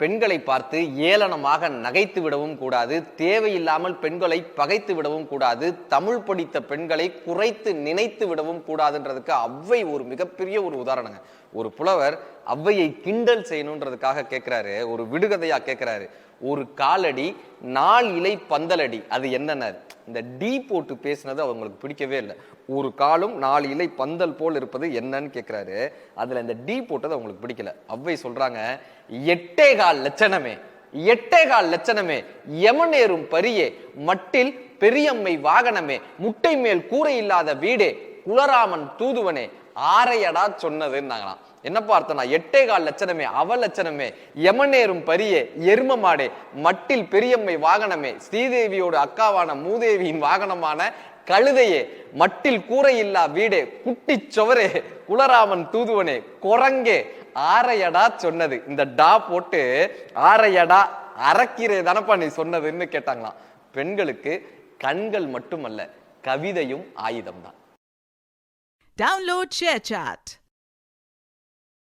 பெண்களை பார்த்து ஏளனமாக நகைத்து விடவும் கூடாது, தேவையில்லாமல் பெண்களை பகைத்து விடவும் கூடாது, தமிழ் படித்த பெண்களை குறைத்து நினைத்து விடவும் கூடாதுன்றதுக்கு ஔவை ஒரு மிகப்பெரிய ஒரு உதாரணங்க. ஒரு புலவர் ஔவையை கிண்டல் செய்யணுன்றதுக்காக கேட்கிறாரு, ஒரு விடுகதையா கேட்கிறாரு, ஒரு காலடி 4 இலை பந்தலடி அது என்னென்ன? இந்த டி போட்டு பேசினது அவங்களுக்கு பிடிக்கவே இல்லை. ஒரு காலும் 4 இலை பந்தல் போல் இருப்பது என்னன்னு கேட்கிறாரு. அதுல இந்த டி போட்டது அவங்களுக்கு பிடிக்கல. ஔவை சொல்றாங்க, 8.25 லட்சணமே, 8.25 லட்சணமே, யமனேறும் பரியே, மட்டில் பெரியம்மை வாகனமே, முட்டை மேல் கூரை இல்லாத வீடே, குலராமன் தூதுவனே, ஆரையடா சொன்னதுன்னாங்களாம். என்னப்பா அர்த்தம்னா, 8.25 லட்சணமே, அவ லட்சணமே, யமனேறும் பரியே, எரும மாடே, மட்டில் பெரியம்மை வாகனமே, ஸ்ரீதேவியோட அக்காவான மூதேவியின் வாகனமான கழுதையே, மட்டில் கூரை இல்லா வீடே, குட்டி சுவரே, குலராமன் தூதுவனே, குரங்கே, ஆரையடா சொன்னது. இந்த டா போட்டு ஆரையடா அறக்கிறே தானப்பா நீ சொன்னதுன்னு கேட்டாங்களாம். பெண்களுக்கு கண்கள் மட்டுமல்ல, கவிதையும் ஆயுதம் தான். Download ShareChat.